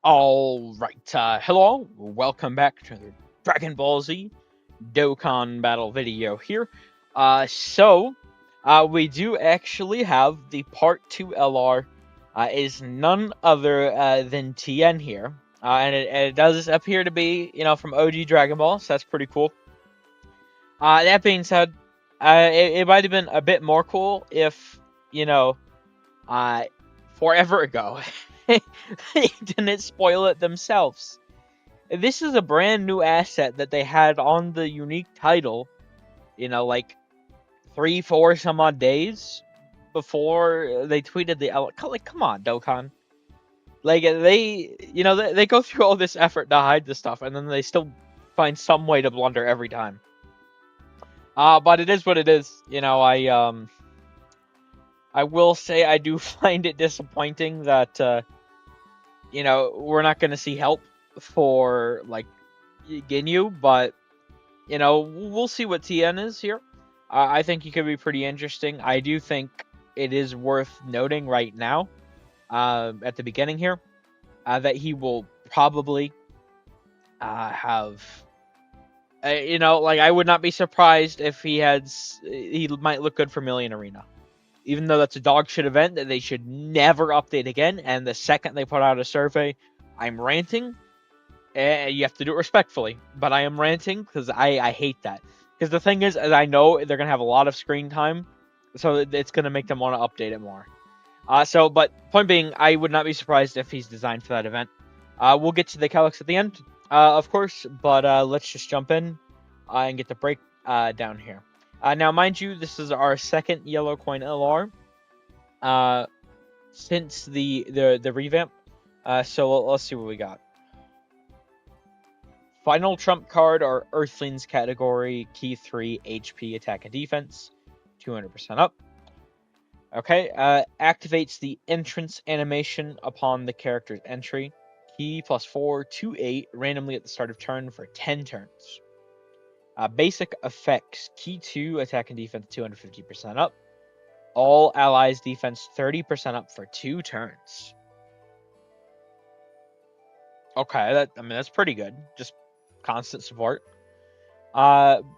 Alright, hello, welcome back to the Dragon Ball Z Dokkan battle video here. We do actually have the Part 2 LR, is none other than Tien here. And it does appear to be, from OG Dragon Ball, so that's pretty cool. That being said, it might have been a bit more cool if, you know, uh, forever ago, they didn't spoil it themselves. This is a brand new asset that they had on the unique title, like 3, 4 some odd days before they tweeted the like, come on, Dokkan. Like they go through all this effort to hide this stuff, and then they still find some way to blunder every time. But it is what it is. I will say I do find it disappointing that we're not going to see help for like Ginyu, but we'll see what Tien is here. I think he could be pretty interesting. I do think it is worth noting right now, at the beginning here, that he will probably have. I would not be surprised if he might look good for Million Arena. Even though that's a dog shit event that they should never update again, and the second they put out a survey, I'm ranting. You have to do it respectfully, but I am ranting because I hate that. Because the thing is, I know they're going to have a lot of screen time, so it's going to make them want to update it more. But point being, I would not be surprised if he's designed for that event. We'll get to the Calcs at the end, of course, but let's just jump in and get the break down here. Now, mind you, this is our second yellow coin LR since the revamp. So let's see what we got. Final trump card are Earthlings category, key 3, HP, attack and defense, 200% up. Okay, activates the entrance animation upon the character's entry. Key +4 to 8 randomly at the start of turn for 10 turns. Basic effects, key 2, attack and defense 250% up. All allies defense 30% up for 2 turns. Okay, that's pretty good. Just constant support.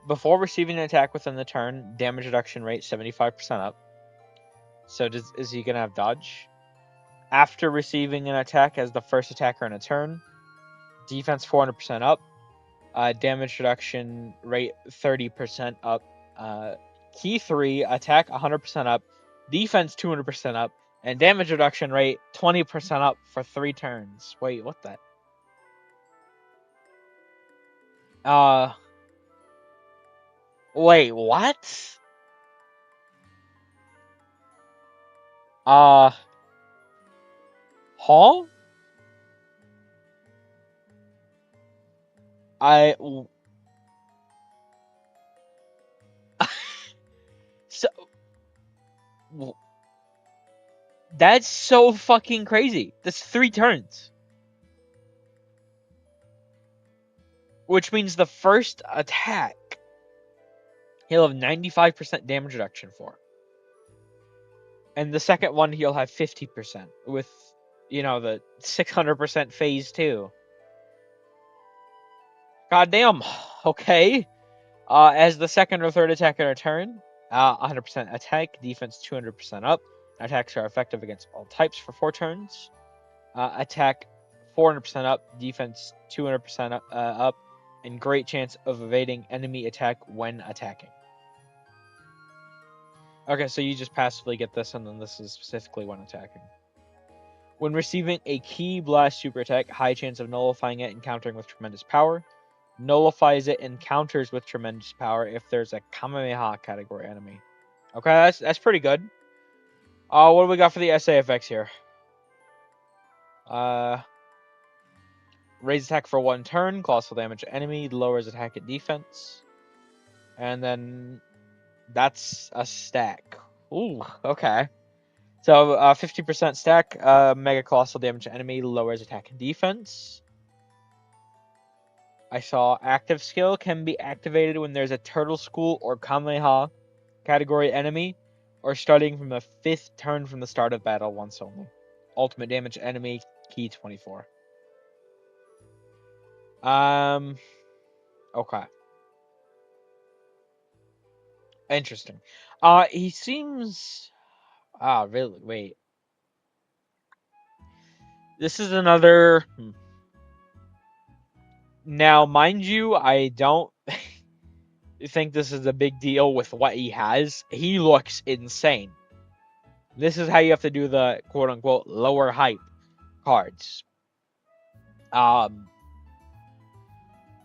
Before receiving an attack within the turn, damage reduction rate 75% up. So is he gonna have dodge? After receiving an attack as the first attacker in a turn, defense 400% up. Damage reduction rate 30% up. Key 3, attack 100% up, defense 200% up, and damage reduction rate 20% up for 3 turns. Wait, what the? Wait, what? Huh? I so that's so fucking crazy. That's 3 turns. Which means the first attack he'll have 95% damage reduction for. And the second one he'll have 50% with the 600% phase 2. Goddamn. Okay. As the second or third attack in a turn, 100% attack, defense 200% up. Attacks are effective against all types for 4 turns. Attack 400% up, defense 200% up, and great chance of evading enemy attack when attacking. Okay, so you just passively get this, and then this is specifically when attacking. When receiving a key blast super attack, high chance of nullifying it and countering with tremendous power. Nullifies it and counters with tremendous power if there's a Kamehameha category enemy. Okay, that's pretty good. What do we got for the SA effects here? Raise attack for 1 turn, colossal damage to enemy, lowers attack and defense. And then that's a stack. Ooh, okay. So 50% stack, mega colossal damage to enemy, lowers attack and defense. I saw active skill can be activated when there's a Turtle School or Kamehameha category enemy, or starting from the 5th turn from the start of battle once only. Ultimate damage enemy, key 24. Okay. Interesting. He seems. Ah, really? Wait. This is another. Now, mind you, I don't think this is a big deal with what he has. He looks insane. This is how you have to do the quote unquote lower hype cards.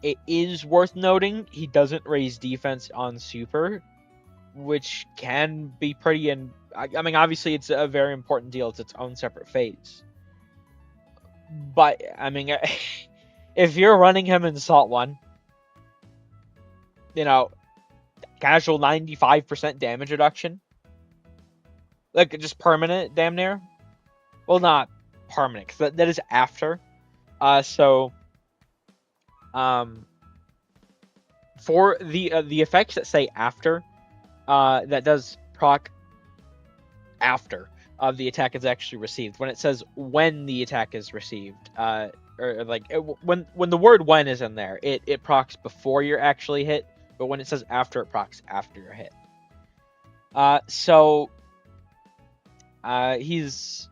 It is worth noting he doesn't raise defense on super, which can be pretty. And I mean, obviously, it's a very important deal. It's its own separate phase. But I mean, if you're running him in Salt 1, you know, casual 95% damage reduction, like just permanent, damn near. Well, not permanent, because that is after. So, for the effects that say after, that does proc after the attack is actually received. When it says when the attack is received, or like when the word when is in there, it procs before you're actually hit. But when it says after, it procs after you're hit. So he's.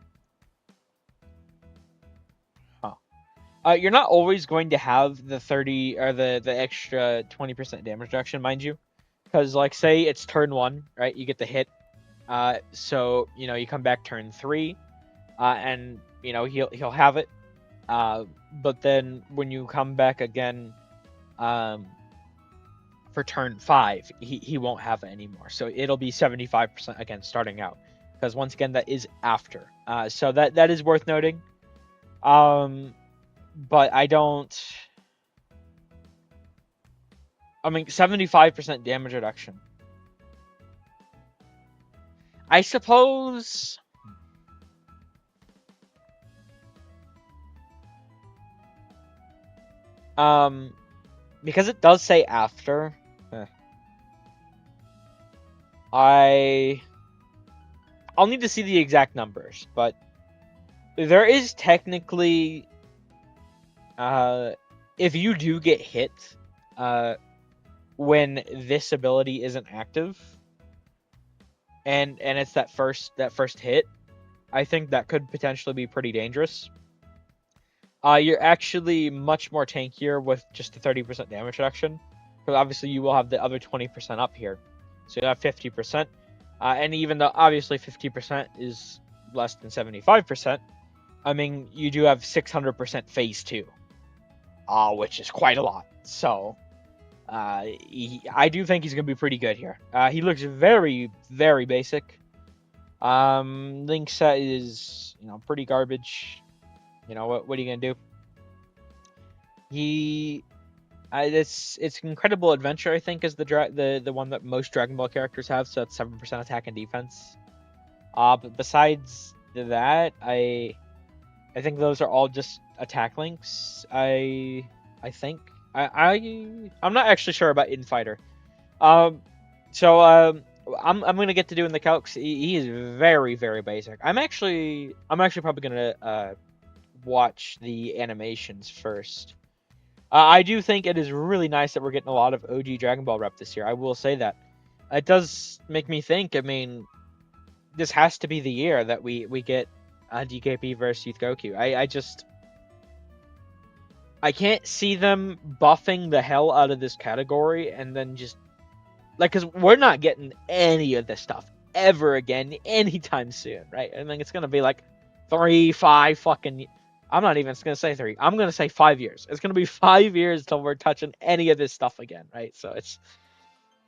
You're not always going to have the 30 or the extra 20% damage reduction, mind you, because like say it's turn 1, right? You get the hit, so you know you come back turn 3, and you know he'll have it, but then when you come back again, for turn 5, he won't have it anymore. So it'll be 75% again starting out, because once again that is after. So that is worth noting. But I don't. I mean, 75% damage reduction. I suppose. Because it does say after. I'll need to see the exact numbers, but there is technically. If you do get hit, when this ability isn't active, and it's that first hit, I think that could potentially be pretty dangerous. You're actually much more tankier with just the 30% damage reduction, because obviously you will have the other 20% up here, so you have 50%. And even though obviously 50% is less than 75%, I mean you do have 600% phase 2. Which is quite a lot. So, I do think he's going to be pretty good here. He looks very, very basic. Link set is, pretty garbage. What are you going to do? It's Incredible Adventure, I think, is the one that most Dragon Ball characters have. So that's 7% attack and defense. But besides that, I think those are all just attack links. I think I'm not actually sure about Infighter. So I'm gonna get to doing the calcs. He is very, very basic. I'm actually probably gonna watch the animations first. I do think it is really nice that we're getting a lot of OG Dragon Ball rep this year. I will say that. It does make me think. I mean, this has to be the year that we get DKP versus Youth Goku. I can't see them buffing the hell out of this category and then just because we're not getting any of this stuff ever again anytime soon, right? I mean, it's gonna be like 3, 5 fucking. I'm not even gonna say 3. I'm gonna say 5 years. It's gonna be 5 years till we're touching any of this stuff again, right? So it's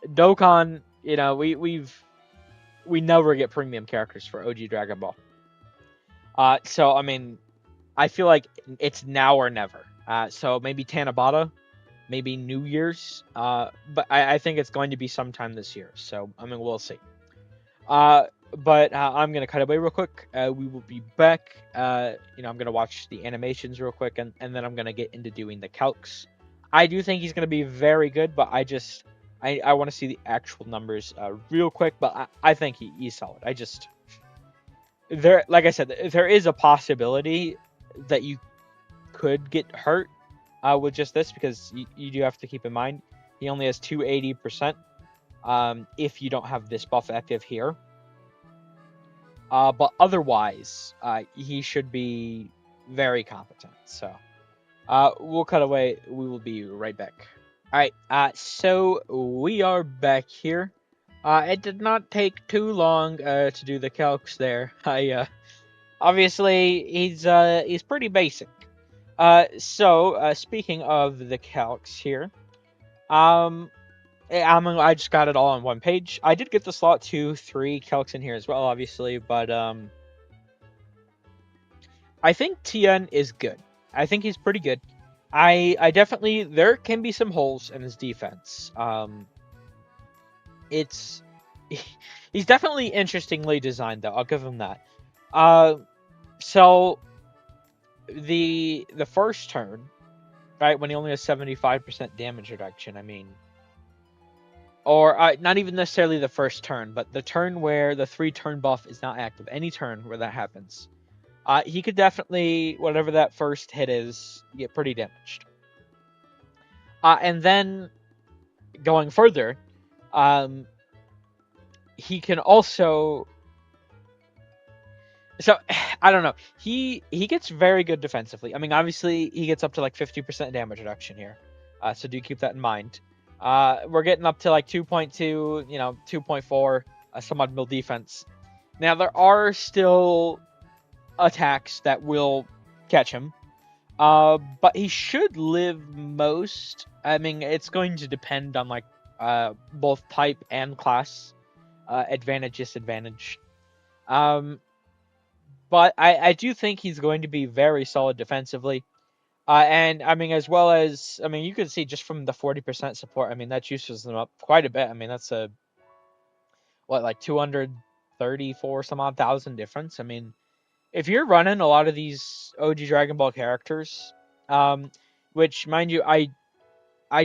Dokkan. We never get premium characters for OG Dragon Ball. So I mean, I feel like it's now or never. So maybe Tanabata, maybe New Year's. But I think it's going to be sometime this year. So I mean, we'll see. But I'm gonna cut away real quick. We will be back. I'm gonna watch the animations real quick, and then I'm gonna get into doing the calcs. I do think he's gonna be very good, but I want to see the actual numbers real quick. But I think he's solid. Like I said, there is a possibility that you could get hurt with just this, because you do have to keep in mind he only has 280% if you don't have this buff active here. But otherwise, he should be very competent. So we'll cut away. We will be right back. All right. So we are back here. It did not take too long to do the calcs there. Obviously he's pretty basic. So speaking of the calcs here, I just got it all on one page. I did get the slot 2, 3 calcs in here as well, obviously, but I think Tien is good. I think he's pretty good. I definitely, there can be some holes in his defense. It's he's definitely interestingly designed though. I'll give him that. So the first turn, right, when he only has 75% damage reduction, I mean, or not even necessarily the first turn, but the turn where the 3-turn buff is not active, any turn where that happens, he could definitely, whatever that first hit is, get pretty damaged. And then going further, he can also. So I don't know. He gets very good defensively. I mean, obviously he gets up to like 50% damage reduction here. So do keep that in mind. We're getting up to like 2.2, 2.4, somewhat mill defense. Now there are still attacks that will catch him. But he should live most. I mean, it's going to depend on like both type and class, advantage, disadvantage. But I do think he's going to be very solid defensively. And I mean, as well as, I mean, you can see just from the 40% support, I mean, that juices them up quite a bit. I mean, that's like 234 some odd thousand difference. I mean, if you're running a lot of these OG Dragon Ball characters, which, mind you, I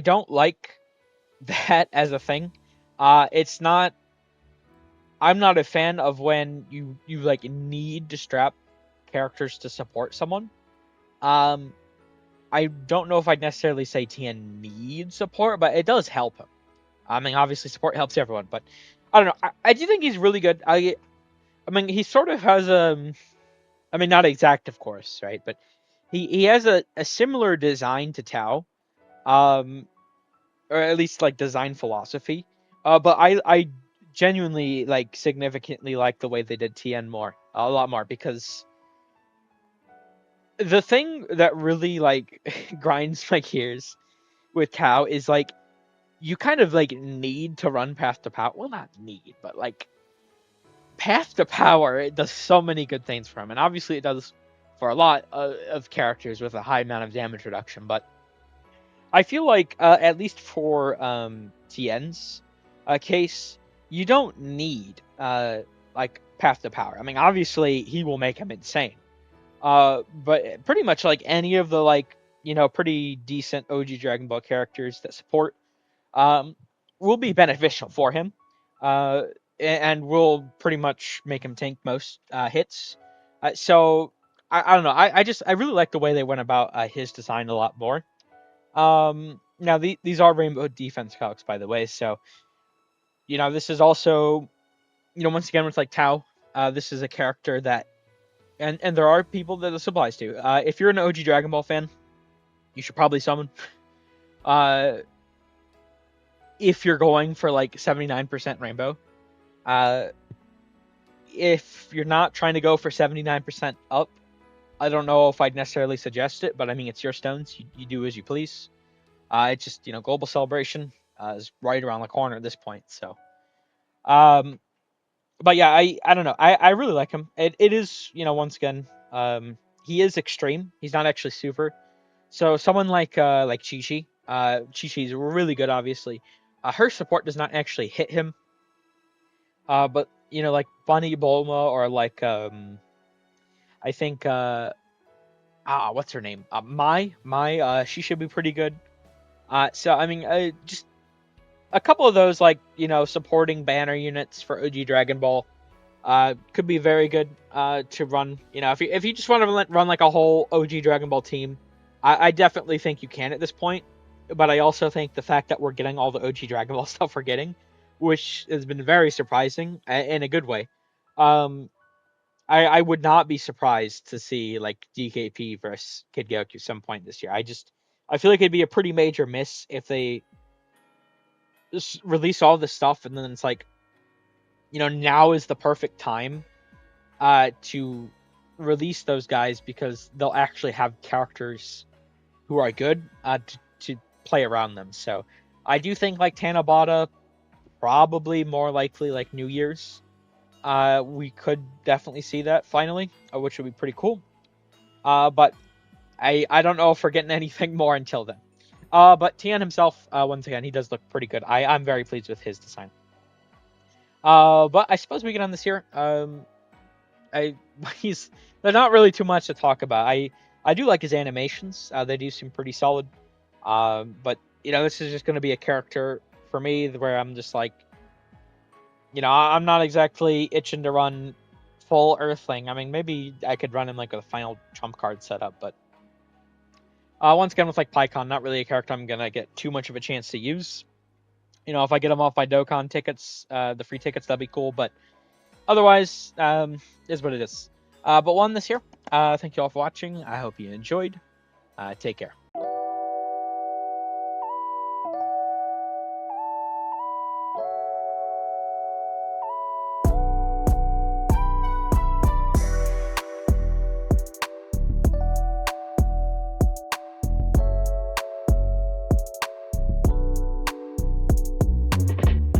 don't like that as a thing. It's not. I'm not a fan of when you like need to strap characters to support someone. I don't know if I'd necessarily say Tien needs support, but it does help him. I mean, obviously support helps everyone, but I don't know. I do think he's really good. I mean, he sort of has I mean, not exact, of course, right? But he has a similar design to Tao, or at least like design philosophy. But I genuinely like significantly like the way they did Tien a lot more, because the thing that really like grinds my gears with Tao is like you kind of like need to run Path to Power. Well, not need, but like Path to Power, it does so many good things for him, and obviously it does for a lot of characters with a high amount of damage reduction. But I feel like at least for Tien's case, you don't need like Path to Power. I mean, obviously he will make him insane. But pretty much like any of the like pretty decent OG Dragon Ball characters that support will be beneficial for him. And will pretty much make him tank most hits. So I don't know. I really like the way they went about his design a lot more. Now these are rainbow defense calcs, by the way. So this is also once again with like Tao. This is a character that and there are people that this applies to. If you're an OG Dragon Ball fan, you should probably summon. If you're going for like 79% rainbow. If you're not trying to go for 79% up, I don't know if I'd necessarily suggest it, but I mean, it's your stones. You do as you please. It's just, Global Celebration is right around the corner at this point. So, but yeah, I don't know. I really like him. It is, once again, he is extreme. He's not actually super. So someone like Chi-Chi, Chi-Chi's really good, obviously. Her support does not actually hit him. But like Bunny Bulma or like I think what's her name? Mai, she should be pretty good. So I mean, just a couple of those like supporting banner units for OG Dragon Ball could be very good to run. If you just want to run like a whole OG Dragon Ball team, I definitely think you can at this point, but I also think the fact that we're getting all the OG Dragon Ball stuff we're getting, which has been very surprising in a good way. Um, I would not be surprised to see like DKP versus Kid Goku some point this year. I feel like it'd be a pretty major miss if they just release all this stuff and then it's like, now is the perfect time to release those guys because they'll actually have characters who are good to play around them. So I do think like Tanabata, probably more likely like New Year's. We could definitely see that finally, which would be pretty cool. But I don't know if we're getting anything more until then. But Tien himself, once again, he does look pretty good. I'm very pleased with his design. But I suppose we get on this here. I he's They're not really too much to talk about. I do like his animations. They do seem pretty solid. But this is just going to be a character for me where I'm just like, I'm not exactly itching to run full Earthling. I mean, maybe I could run him like with a final trump card setup, but once again with like PyCon, not really a character I'm gonna get too much of a chance to use. If I get him off my Dokkan tickets, the free tickets, that'd be cool. But otherwise, is what it is. But one this year. Thank you all for watching. I hope you enjoyed. Take care.